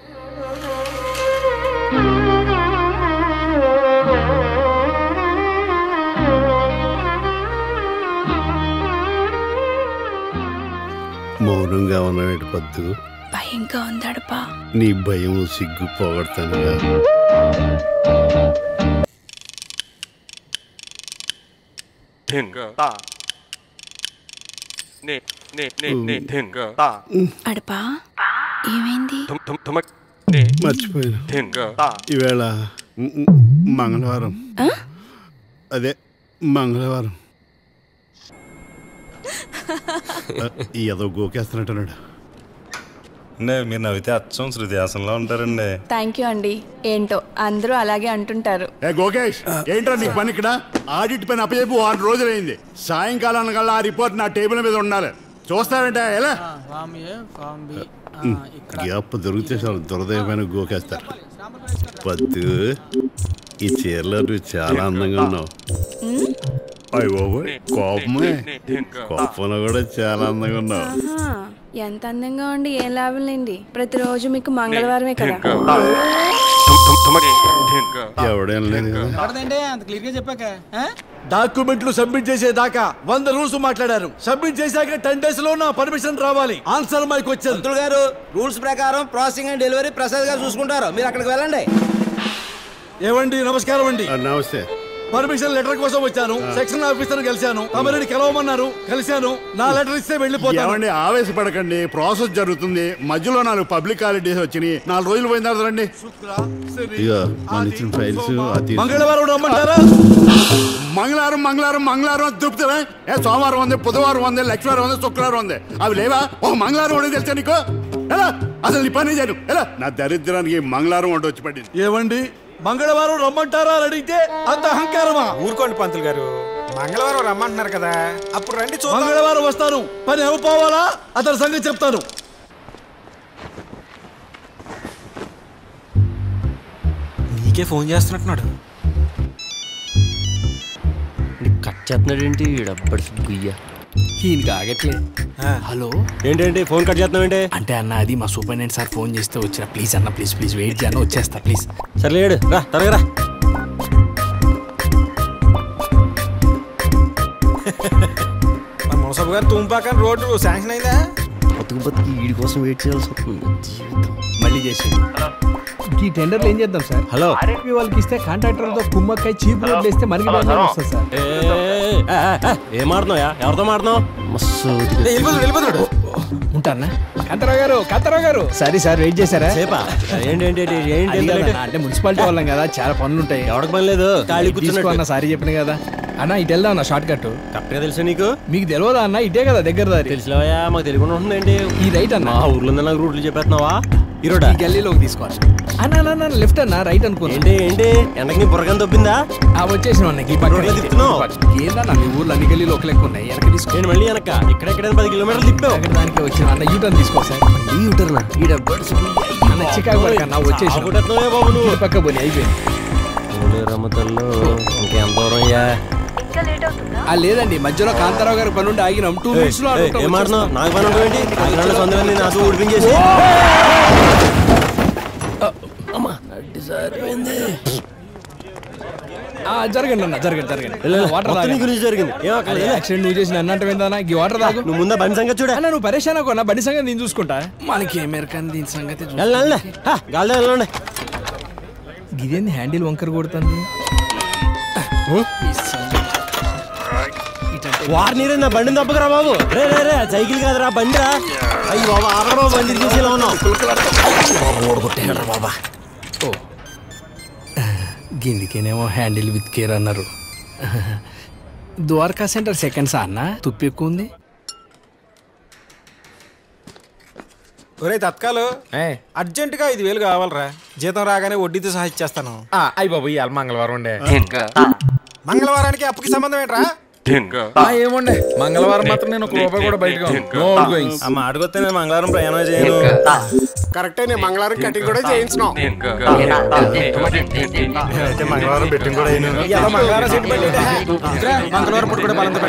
మౌనంగా ఉన్నవేటి పద్దు? భయంగా ఉందడపా. నీ భయం సిగ్గు పోగొడతానుగా. అడపా ఏమైంది? మర్చిపోయాను. ఈవేళ మంగళవారం. అదే మంగళవారం. ఏదో గోకేస్తున్నట్టున్నాడు. మీరు నవ్వితే అచ్చం శృతిహాసంలో ఉంటారండి. థ్యాంక్ యూ అండి. ఏంటో అందరూ అలాగే అంటుంటారు. గోకేష్, ఏంట్రా నీకు పని ఇక్కడ? ఆడిట్ పని అప్పచెప్పి 6 రోజులైంది. సాయంకాలం కల్లా ఆ రిపోర్ట్ నా టేబుల్ మీద ఉండాలి. చూస్తారంటే ఎలా? గ్యాప్ దొరికితే చాలా దురదయమైన గోకేస్తారు. పద్దు, ఈ చీరలో నువ్వు చాలా అందంగా ఉన్నావు. అయ్యో కోపమే, కోపంలో కూడా చాలా అందంగా ఉన్నావు. ఎంత అందంగా ఉండి ఏం లాభం లేండి, ప్రతిరోజు మీకు మంగళవారమే కదా. ఎవడేం లేదు. డాక్యుమెంట్లు సబ్మిట్ చేసేదాకా 100 రూల్స్ మాట్లాడారు. సబ్మిట్ చేశాక 10 days లో నా పర్మిషన్ రావాలి. ఆన్సర్ మైక్ వచ్చారు. పంతులు గారు, రూల్స్ ప్రకారం ప్రాసెసింగ్ అండ్ డెలివరీ ప్రసాద్ గారు చూసుకుంటారు, మీరు అక్కడికి వెళ్ళండి. ఏవండి, నమస్కారం అండి. నమస్తే. పర్మిషన్ లెటర్ కోసం వచ్చాను. సెక్షన్ ఆఫీసర్ కలిశాను, తమరిని కలవమన్నారు, కలిశాను. నా లెటర్ ఇస్తే వెళ్ళిపోతాను. ఆవేశపడకండి, ప్రాసెస్ జరుగుతుంది. మధ్యలో 4 పబ్లిక్ హాలిడేస్ వచ్చినాయి. 4 రోజులు పోయిన తర్వాత రండి. మంగళవారం రమ్మంటారా? మంగళవారం మంగళవారం మంగళవారం దుప్పుతావే. సోమవారం ఉంది, బుధవారం ఉంది, లక్ష్మీవారం ఉంది, శుక్రవారం ఉంది. అవి లేవా? ఒక మంగళవారం ఉండి తెలుసా నీకు? ఎలా అసలు నీ పని చేయను? ఎలా? నా దరిద్రానికి మంగళవారం వంట వచ్చి పడింది. ఏవండి, మంగళవారం రమ్మంటారా అని అడిగితే అంత అహంకారమా? ఊరుకోండి పంతులు గారు, మంగళవారం రమ్మంటున్నారు కదా, అప్పుడు రండి. మంగళవారం వస్తాను. పని అవ్వపోవాలా? అతని సంగతి చెప్తాను. నీకే ఫోన్ చేస్తున్నట్టున్నాడు. కట్ చేస్తున్నాడు ఏంటి డబ్బడి గుయ్య ఈయనకి ఆగట్లే. హలో ఏంటంటే ఫోన్ కట్ చేస్తున్నావేంటి? అంటే అన్న అది మా సూపరింటెండెంట్ సార్ ఫోన్ చేస్తే వచ్చిన. ప్లీజ్ అన్న ప్లీజ్ ప్లీజ్ వెయిట్ చేయన్న వచ్చేస్తా ప్లీజ్. సర్లే రా త్వరగా రా. మునసబు గారు తుంపాకని రోడ్డు శాంక్షన్ అయిందా? బతుకు వీడి కోసం వెయిట్ చేయాల్సి వస్తుంది జీవితం. మళ్ళీ చేసి ఈ టెండర్లు ఏం చేద్దాం సార్? హలో ఆర్ఎంపీ వాళ్ళకి ఇస్తే కాంట్రాక్టర్లతో కుమ్మక్కై చీప్ రోడ్లు వేస్తే మనకి బాగా వస్తుంది సార్. ఏం ఆడుతున్నాయా? ఎవరితో ఆడుతున్నావు? మస్తు వెళ్ళిపోతాడు. ఉంటానా కాంతారావు గారు సరే సార్ వెయిట్ చేశారా? ఏంటి అంటే మున్సిపాలిటీ వాళ్ళం కదా చాలా పనులు ఉంటాయి. ఎవరికి పని లేదు ఖాళీ కూర్చున్నా సారీ చెప్పిన కదా అన్న. ఇటు వెళ్దాం అన్న షార్ట్ కట్. కరెక్ట్గా తెలుసా నీకు? మీకు తెలియదా అన్న? ఇటే కదా దగ్గర దారి. తెలిసినవా? మాకు తెలియకుండా ఉంటుందేంటి? ఈ రైట్ అన్న. మా ఊర్లో నాకు రూట్లు చెప్పేస్తున్నావా? ఈ రోడ్ గల్లీలోకి తీసుకోవాలి అన్న. లెఫ్ట్ అన్న రైట్ అనుకో. ఏంటి ఎండకి నీ బుర్రకం దొబ్బిందా? వచ్చేసిన ఏందన్నా మీ ఊర్లో అన్ని గల్లీలో ఒక లెక్క ఉన్నాయి. వెనక తీసుకో. నేను మళ్ళీ వెనక ఎక్కడెక్కడ 10 కిలోమీటర్లు తిప్పావు. అక్కడ దానికి వచ్చిన అన్న యూటర్న్ తీసుకో సార్. ఈ యూటర్నా? ఈ డబ్బర్స్ అన్న చికాకు పడక అన్న వచ్చేసిన బాబు నువ్వు పక్క పోనీ అయిపోయింది. రమ్మతల్లో ఇంకెంత దూరం అయ్యా? లేదండి మధ్యలో కాంతారావు గారి పని ఉండి ఆగినాం. 2 minutes లో ఏమాడుతున్నావు? నాకు పని ఉంటుంది సొంతమని నాకు ఊడిపించేసి జరగండి అన్న జరగండి. వాటర్ గురించి జరిగింది. యాక్సిడెంట్ నువ్వు చేసిన అన్నట్టు ఏందన్నా? ఈ వాటర్ తాగు. నువ్వు ముందా బండి సంగతి చూడ. అన్న నువ్వు పరేషాన్ అన్న బండి సంగతి నేను చూసుకుంటా. మనకి ఏమేరకని దీని సంగతి వెళ్ళండి. ఇదేంది హ్యాండిల్ వంకర కొడుతుంది? వారు నీరే నా బండిని తప్పకరా బాబు. రే సైకిల్ కాదురా బండి రా. అయ్యి బాబా ఆగరా బాబు, బండి చూసి ఇలా ఉన్నావు. బాబా గిందికేనేమో హ్యాండిల్ విత్ కేర్ అన్నారు. ద్వారకా సెంటర్ సెకండ్స్ అన్న తుప్పు ఎక్కువ ఉంది. ఒరే తత్కాలు అర్జెంటుగా 5,000 కావాలరా. జీతం రాగానే వడ్డీతో సహా ఇచ్చేస్తాను. అయ్యి బాబు ఇవాళ మంగళవారం ఉండే. మంగళవారానికి అప్పుకి సంబంధం ఏంట్రా? ఏముండే మంగళవారం మాత్రం నేను ₹1 కూడా బయటకు అడిగితే నేను మంగళవారం ప్రయాణం చేయను. కరెక్టే, నేను మంగళవారం కటింగ్ కూడా చేయించిన. అయితే మంగళవారం బెట్టింగ్ కూడా మంగళవారం పూట కూడా బలంతో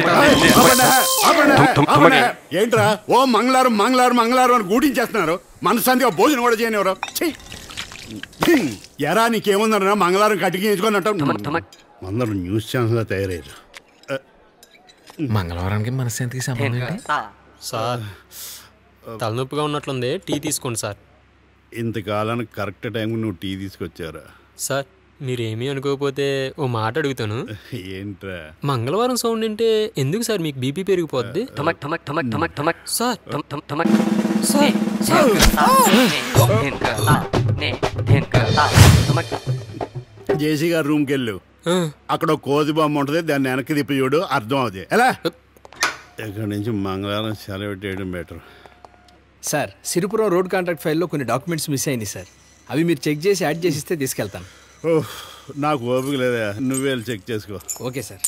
ఏంట్రా ఓ మంగళవారం మంగళవారం మంగళవారం అని గూటించేస్తున్నారు. మనశాంతిగా భోజనం కూడా చేయనివరు. ఎరా నీకేముందన్నా మంగళవారం కటింగ్ చేయించుకున్నట్టు అందరూ న్యూస్ ఛానల్ తయారయ్యారు. మంగళవారానికి మనశ్శాంతికి సంబంధం సార్ తలనొప్పిగా ఉన్నట్లుంది, టీ తీసుకోండి సార్. ఇంతకాలానికి కరెక్ట్ టైంకి నువ్వు టీ తీసుకొచ్చారా? సార్ మీరేమీ అనుకోకపోతే ఓ మాట అడుగుతాను. ఏంట్రా? మంగళవారం సౌండ్ అంటే ఎందుకు సార్ మీకు బీపీ పెరిగిపోద్ది? జేసీ గారు రూమ్కి వెళ్ళు. అక్కడ కోతి బొమ్మ ఉంటుంది, దాన్ని వెనక్కి తిప్పి చూడు, అర్థం అవుతుంది. ఎలా ఇక్కడ నుంచి మంగళవారం సెలవు చేయడం better. Sir Siripuram road contract ఫైల్లో కొన్ని డాక్యుమెంట్స్ మిస్ అయినాయి సార్. అవి మీరు చెక్ చేసి యాడ్ చేసి ఇస్తే తీసుకెళ్తాను. నాకు ఓపిక లేదా, నువ్వే వెళ్ళి చెక్ చేసుకో. Okay sir.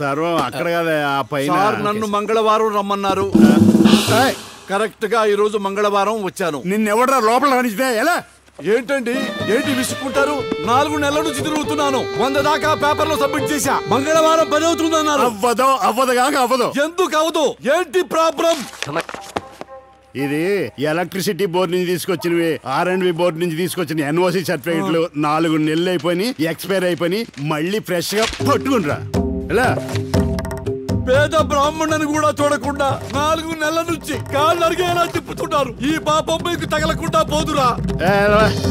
సర్వం అక్కడ కదా ఆ పైన. నన్ను మంగళవారం రమ్మన్నారు. కరెక్ట్ గా ఈ రోజు మంగళవారం వచ్చాను. నిన్నెవడరా లోపల రానిస్తే ఎలా? ఏంటండి ఏంటి విసుక్కుంటారు? 4 నెలల నుంచి తిరుగుతున్నాను. 100 దాకా పేపర్ లో సబ్మిట్ చేశా. మంగళవారం పని అవుతుందన్నారు. అవ్వదు. ఎందుకు అవ్వదు? ఏంటి ప్రాబ్లం? ఇది ఎలక్ట్రిసిటీ బోర్డు నుంచి తీసుకొచ్చినవి, R&B బోర్డు నుంచి తీసుకొచ్చిన NOC సర్టిఫికెట్లు 4 నెలలు అయిపోయి ఎక్స్పైర్ అయిపోయి మళ్ళీ ఫ్రెష్ గా పట్టుకునిరా. ఎలా పేద బ్రాహ్మణుని కూడా చూడకుండా 4 నెలల నుంచి కాళ్ళు అరిగేలా తిప్పుతున్నారు. ఈ పాపం మీకు తగలకుండా పోదురా.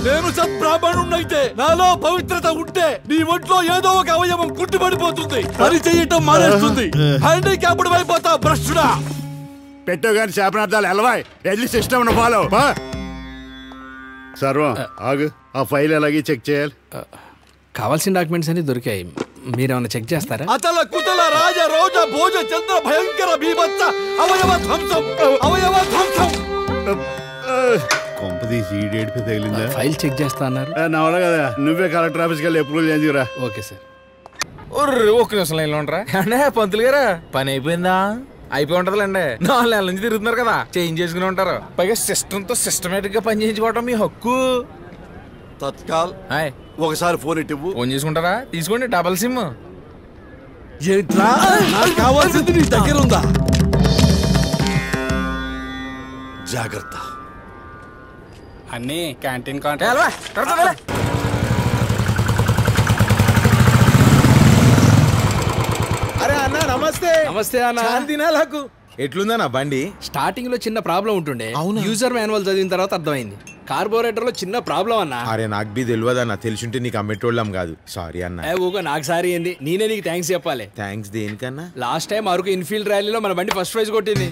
నేను సద్బ్రాహ్మణున్నైతే, నాలో పవిత్రత ఉంటే నీ ఒంట్లో ఏదో ఒక అవయవం కుట్టిపడిపోతుంది, పని చేయటం మానేస్తుంది, హ్యాండిక్యాప్డ్ అయిపోతా. భ్రష్టుడా పెట్టో గాని శాపనార్థాలు ఎలవాయ్. ఎడ్లీ సిస్టమ్ ఫాలో. సర్వం ఆగు, ఆ ఫైల్ ఎలాగే చెక్ చేయాలి. కావాల్సిన డాక్యుమెంట్స్ అన్ని దొరికాయి, మీరేమన్నా చెక్ చేస్తారా? అతల కుతల రాజ రోజ భోజ చంద్ర భయంకర బీభత్స అవయవ ధ్వంసం. కొంపదీసి ఈ డేట్ పై తగిలిందా? ఫైల్ చెక్ చేస్తా అన్నారు. నా వల్ల కదా, నువ్వే కలెక్టర్ ఆఫీస్కి వెళ్ళి అప్రూవల్ చేసిరా. Okay sir. ఒక్క నిమిషం లైన్లో ఉండరా. అంటే పంతులు గారా పని అయిపోయిందా? అయిపోయి ఉంటదిలేండి. 4 నెలల నుంచి తిరుగుతున్నారు కదా, చేంజ్ చేసుకుని ఉంటారు. పైగా సిస్టమ్ తో సిస్టమేటిక్ గా పని చేయించుకోవడం మీ హక్కు. తత్కాల్ ఒకసారి ఫోన్ ఇవ్వు. ఫోన్ చేసుకుంటారా? తీసుకోండి, డబల్ సిమ్. ఏంట్రా నాకు కావాల్సింది నీ దగ్గర ఉందా? జాగ్రత్త. అన్నీ క్యాంటీన్ అరే అన్న నమస్తే. నమస్తే అన్న. శాంతినాలకు ఎట్లుందన్న బండి? స్టార్టింగ్ లో చిన్న ప్రాబ్లం ఉంటుండే, యూజర్ మాన్యువల్ చదివిన తర్వాత అర్థమైంది. కార్బోరేటర్ లో చిన్న ప్రాబ్లం అన్న. అరే నాకు బి తెలియదు అన్న, తెలిసింటే నీకు అమ్మేటోళ్ళం కాదు. సారీ అన్న. ఊగా నాకు సారీ ఏంది, నేనే నీకు థ్యాంక్స్ చెప్పాలి. థ్యాంక్స్ దేనికన్నా? లాస్ట్ టైం అరకు ఇన్ఫీల్డ్ ర్యాలీలో మన బండి ఫస్ట్ ప్రైజ్ కొట్టింది.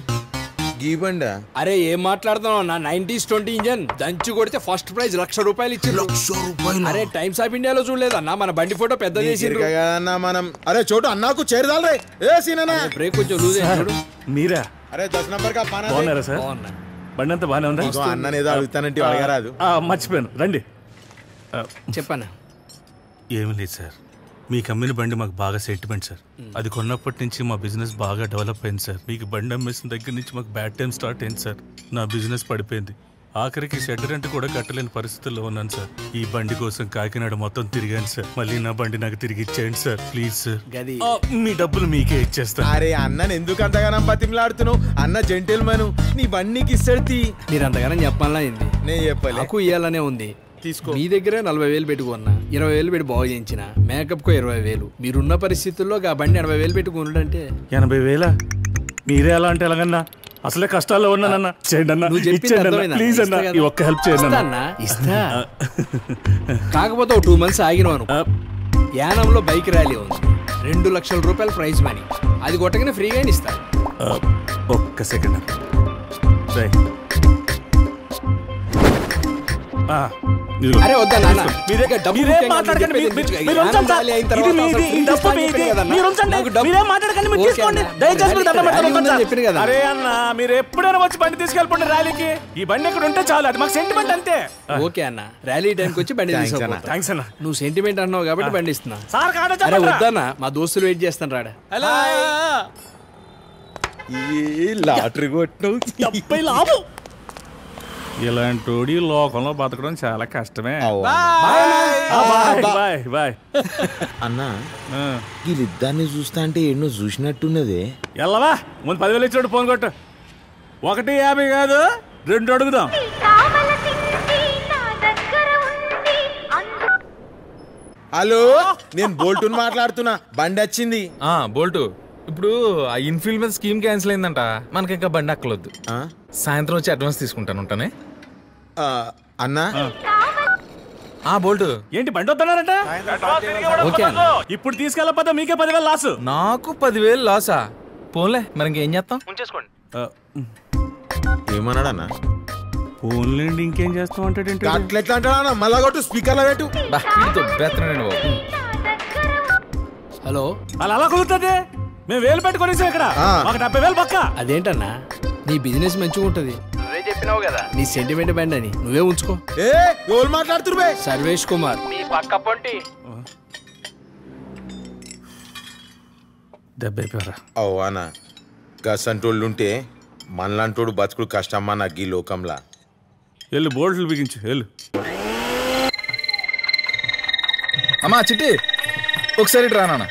గీ బండా? అరే ఏం మాట్లాడుతున్నావు అన్న, 90s 20 ఇంజన్ దంచి కొడితే ఫస్ట్ ప్రైజ్ ₹1,00,000 ఇచ్చిండ్రు. అరే టైమ్స్ ఆఫ్ ఇండియాలో చూడలేదన్న, మన బండి ఫోటో పెద్ద చేసిండ్రు మనం. అరే చోటు అన్నాకు చేరదాలే. ఏ సీనా బ్రేక్ కొంచెం లూజ్ అయ్యాడు. మీరా? అరే 10 నంబర్ కా పానా బాగున్నారా సార్? బండి అంతా బాగానే ఉందా? అన్న ఏదో అడుగుతానంటే అడగరాదు. మర్చిపోయాను, రండి. చెప్పాను. ఏమి లేదు సార్, మీ కంపెనీ బండి మాకు బాగా సెంటిమెంట్ సార్. అది కొన్నప్పటి నుంచి మా బిజినెస్ బాగా డెవలప్ అయింది సార్. మీకు బండి అమ్మేసిన దగ్గర నుంచి మాకు బ్యాడ్ టైం స్టార్ట్ అయింది సార్. నా బిజినెస్ పడిపోయింది. ఆఖరికి షెడ్ రెంట్ కూడా కట్టలేని పరిస్థితుల్లో ఉన్నాను సార్. ఈ బండి కోసం కాకినాడ మొత్తం తిరిగాను సార్. మళ్ళీ నా బండి నాకు తిరిగి ఇచ్చేయండి సార్, ప్లీజ్ సార్. మీ డబ్బులు మీకే ఇచ్చేస్తాను. అరే అన్నని ఎందుకు అంతగానం బతిమలాడుతున్నావు? అన్న జెంటిల్మన్, నీ బండికి ఇస్తాడు. మీరు అంతగానం చెప్పాలా? నేను చెప్పాలి. నాకు ఇయ్యాలనే ఉంది. తీసుకో. మీ దగ్గరే 40,000 పెట్టుకున్నా, 20,000 పెట్టి బాగు చేయించిన, మేకప్ కు 20,000. మీరున్న పరిస్థితుల్లో ఆ బండి 80,000 పెట్టుకున్నాడంటే 80,000? మీరే అలా అంటే ఎలాగన్నా? అసలే కష్టాల్లో ఉన్నానన్నా. చేయండి అన్న, ప్లీజ్ అన్న, ఈ ఒక్క హెల్ప్ చేయండి అన్న. ఇస్తా. కాకపోతే 2 months ఆగినవాను. యానంలో బైక్ ర్యాలీ ఉంది, ₹2,00,000 ప్రైజ్ మనీ. అది కొట్టగానే ఫ్రీగా ఇస్తాను. ఒక్క సెకండ్. అరే వద్దా నాన్న, అరే అన్న, మీరు ఎప్పుడైనా వచ్చి బండి తీసుకెళ్ళిపోండి ర్యాలీకి. ఈ బండి ఎక్కడ ఉంటే చాలు, అది మాకు సెంటిమెంట్ అంతే. ఓకే అన్న, ర్యాలీ టైంకి వచ్చి బండి తీసుకెళ్ళిపో. థ్యాంక్స్ అన్న. నువ్వు సెంటిమెంట్ అన్నావు కాబట్టి బండి ఇస్తున్నా. అరే వద్దన్నా, మా దోస్తులు వెయిట్ చేస్తాను. రాడా లాటరీ కొట్టినావు. లాభం. ఇలాంటి లోకంలో బతకడం చాలా కష్టమే. బాయ్ అన్న, వీళ్ళిద్దరిని చూస్తా అంటే ఎన్నో చూసినట్టున్నదే. ఎల్లవా, ముందు 10,000 ఇచ్చాడు. ఫోన్ కొట్టు. 150 కాదు, 2 అడుగుదాం. హలో, నేను బోల్టుని మాట్లాడుతున్నా. బండి వచ్చింది. బోల్టు. ఇప్పుడు ఆ ఇన్ఫీల్డ్ మీద స్కీమ్ క్యాన్సిల్ అయిందంట. మనకి ఇంకా బండి అక్కలొద్దు. సాయంత్రం వచ్చి అడ్వాన్స్ తీసుకుంటాను. ఉంటానే అన్నా. బోల్టు ఏంటి బండి వద్దన్నారంట? ఇప్పుడు తీసుకెళ్ళకపోతే మీకే 10,000 లాస్. నాకు 10,000 లాసా? పోన్లే, మరి ఇంకేం చేస్తాం? ఉంచేసుకోండి. ఏమన్నాడన్నా? ఫోన్లేండి, ఇంకేం చేస్తాం అంటే అట్లా ఎట్లా అంటాడా? మళ్ళా కొట్టు, స్పీకర్లో పెట్టు. హలో, అలా కుదురుతుంది. మేము 1000 పెట్టుకొని ఇక్కడ మాకు 70,000 పక్క. అదేంటన్నా, నీ బిజినెస్ మంచిగా ఉంటది. నువ్వే చెప్పినావు కదా నీ సెంటిమెంట్ బండి అని. నువ్వే ఉంచుకో. ఎవరు మాట్లాడుతున్నారు? సర్వేష్ కుమార్, నీ పక్క పొంటి. 70 అవ్వానా, గసంటోళ్ళుంటే మనలాంటోడు బతుకుడు కష్టమ్మా నాకు ఈ లోకంలా. వెళ్ళు, బోల్ట్లు బిగించు, వెళ్ళు. అమ్మా చిట్టి, ఒకసారి రానా?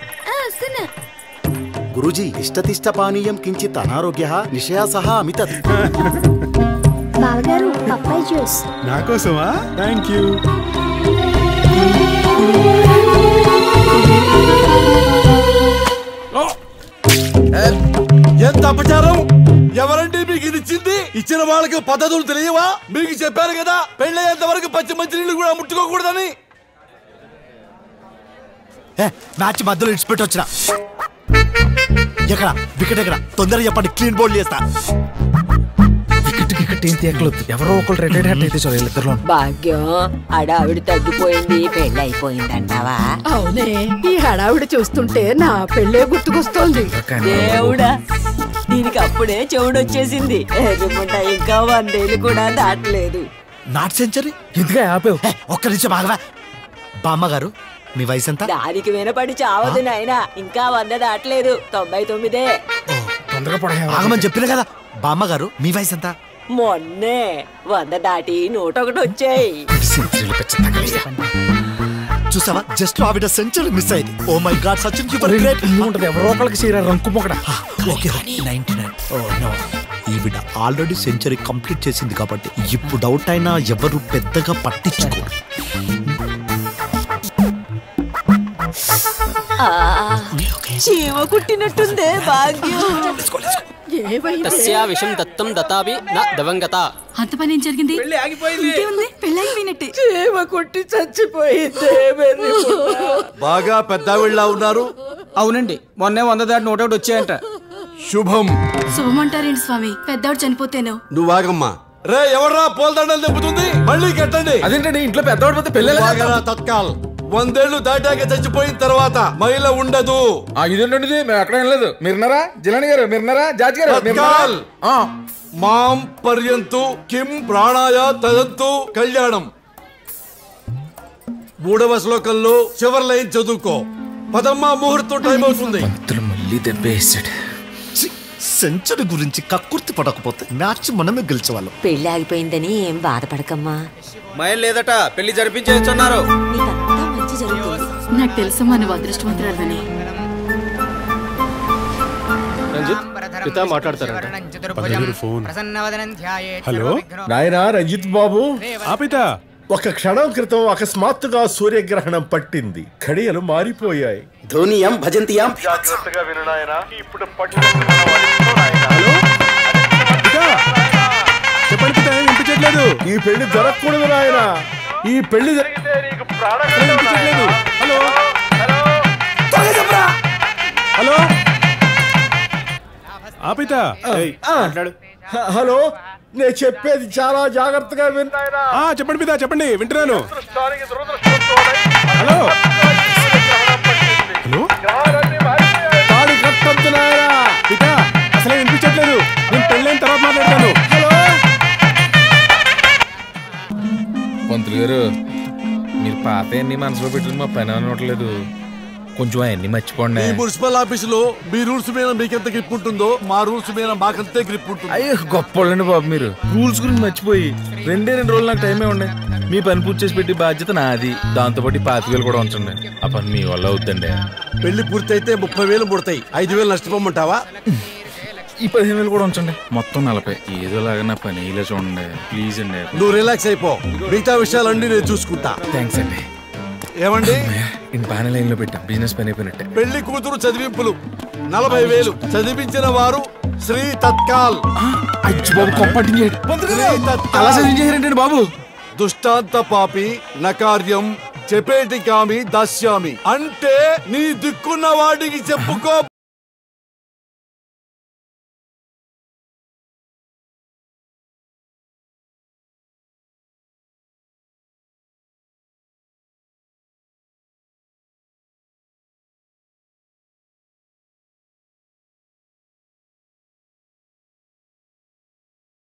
గురూజీ, ఇష్టతిష్ట పానీయం కించిత్ అనారోగ్యః నిశయా సహా అమితత్. బావగారు, పప్పాయి జ్యూస్ నా కోసమా? Thank you. ఎంత అపచారం! ఎవరంటే మీకు ఇది ఇచ్చింది? ఇచ్చిన వాళ్ళకి పద్ధతులు తెలియవా? మీకు చెప్పారు కదా, పెళ్ళయ్యేంత వరకు పచ్చి మంచినీళ్ళు కూడా ముట్టుకోకూడదని. మ్యాచ్ మధ్యలో ఇడిచిపెట్టి వచ్చిన. ఎక్కడ వికెట్? ఎక్కడ? తొందరగా చెప్పండి, క్లీన్ బౌల్ చేస్తా. ఎవరో ఒకరు రిటైర్డ్ అయితే చాలు ఇద్దరు. భాగ్యం, హడావిడి తగ్గిపోయింది, పెళ్ళి అయిపోయిందంటావా? అవునే, ఈ హడావిడి చూస్తుంటే నా పెళ్ళే గుర్తుకొస్తోంది. దేవుడా, దీనికి అప్పుడే చెవుడొచ్చేసింది. ఇంకా 100 ఏళ్ళు కూడా దాటలేదు. నాట్ సెంచరీ ఎందుకు ఆపేవు? ఒక్క నిమిషం ఆగవా. బామ్మగారు, మీ వయసు ఎంత? దానికి వినపడి చావదు నాయనా, ఇంకా 100 దాటలేదు, 99. ఆగమని చెప్పిన కదా. బామ్మగారు, మీ వయసు ఎంత? మొన్నే 100 దాటి 101 వచ్చాయి. చూసావా జస్ట్ ఆవిడ సెంచరీ మిస్ అయింది. ఓ మై గాడ్ సచిన్ కి గ్రేట్ ఉంటది. ఎవరో ఒకరికి చేరా రంకు పొగడ. ఓకే 99. ఓ నో, ఈవిడ ఆల్రెడీ సెంచరీ కంప్లీట్ చేసింది కాబట్టి ఇప్పుడు డౌట్ అయినా ఎవరు పెద్దగా పట్టించుకోరు. చీమ కుట్టినట్టుందే భాగ్యం. తస్యా విషం దత్తం దతాభి న దవంగత. అంత పని ఏం జరిగింది? పెళ్ళి అయిపోయినట్టే. చీమ కుట్టి చచ్చిపోయిందే. బాగా పెద్దవిళ్ళ ఉన్నారు. అవునండి, మొన్నే 100 దాటి 101 వచ్చాయంట. శుభం. శుభమంటారేంటి స్వామి? పెద్దవాడు చనిపోతేను. నువ్వు ఆగమ్మా. రే ఎవర్రా పోల్దండలు తెప్పుతుంది? మళ్ళీ కట్టండి. అదేంటండి ఇంట్లో పెద్దవాడు పోతే పెళ్ళి తత్కాల్ 100 ఏళ్ళు దాటాక చచ్చిపోయిన తర్వాత మహిళ ఉండదు. ఇదేంటండి మేము ఎక్కడ లేదు. మీరున్నారా జిలాని గారు? మీరున్నారా జార్జి గారు? మాం పర్యంతు కిం ప్రాణాయ తదంతు కళ్యాణం. 3వ శ్లోకంలో చివరి లైన్ చదువుకో. పదమ్మా, ముహూర్తం టైం అవుతుంది. మళ్ళీ దెబ్బేసాడు. సెంచరీ గురించి కక్కుర్తి పడకపోతే మ్యాచ్ మనమే గెలిచేవాళ్ళం. పెళ్లి ఆగిపోయిందని ఏం బాధపడకమ్మా. మైల్ లేదట, పెళ్లి జరిపించేస్తున్నారు. మంచి జరుగుతుంది. నాకు తెలుసు మన అదృష్టవంతురాలని. హలో నాయనా రంజిత్ బాబు. ఒక క్షణం క్రితం అకస్మాత్తుగా సూర్యగ్రహణం పట్టింది. ఘడియలు మారిపోయాయి. ధోనియం భజంతియం. జాగ్రత్తగా విను నాయనా. ఇప్పుడు చెప్పండి, ఈ పెళ్లి జరగకూడదు నాయనా. ఈ పెళ్లి జరిగితే నీకు ప్రాణగండం. హలో హలో ఆపిత. హలో, నేను చెప్పేది చాలా జాగ్రత్తగా విన్నాయనా. చెప్పండి పితా, చెప్పండి, వింటున్నాను. హలో హలో తాడి కట్టొద్దు నాయనా. పితా అసలే వినిపించట్లేదు. నేను పెళ్ళైన తర్వాత మాట్లాడతాను. హలో పంతులు గారు, మీరు పాత అన్ని మనసులో పెట్టుకుని మా పని అనట్లేదు. కొంచెం అవన్నీ మర్చిపోండి. ఈ మున్సిపల్ ఆఫీసులో మీ రూల్స్ మీద మీకెంత గ్రిప్ ఉంటుందో మా రూల్స్ మీద మాకంతే గ్రిప్ ఉంటుంది. అయ్యో గొప్పండి బాబు, మీరు రూల్స్ గురించి మర్చిపోయి 2 రోజులు నాకు టైమే ఉండే. మీ పని పూర్తి చేసి పెట్టి బాధ్యత నాది. దాంతోపాటు 5,000 కూడా ఉంచండి. ఆ పని మీ వల్ల అవుతుందండి. పెళ్లి పూర్తయితే 30,000 పుడతాయి. 5,000 నష్టపోమంటావా? ఈ 15,000 కూడా ఉంచండి. మొత్తం 40. ఏదోలాగా నా పని ఇలా చూడండి ప్లీజ్ అండి. నువ్వు రిలాక్స్ అయిపో, మిగతా విషయాలన్నీ నేను చూసుకుంటా. థ్యాంక్స్ అండి. ఏమండి, బాగా లైన్ లో పెట్టాం. బిజినెస్ పని అయిపోయినట్టే. పెళ్లి కూతురు చదివింపులు 40,000. చదివించిన వారు శ్రీ తత్కాల్. అలా చదివించేసారంటండి బాబు. దుష్టాంత పాపి నకార్యం చెపేటి కామి దాస్యామి. అంటే నీ దిక్కున్న వాడికి చెప్పుకో.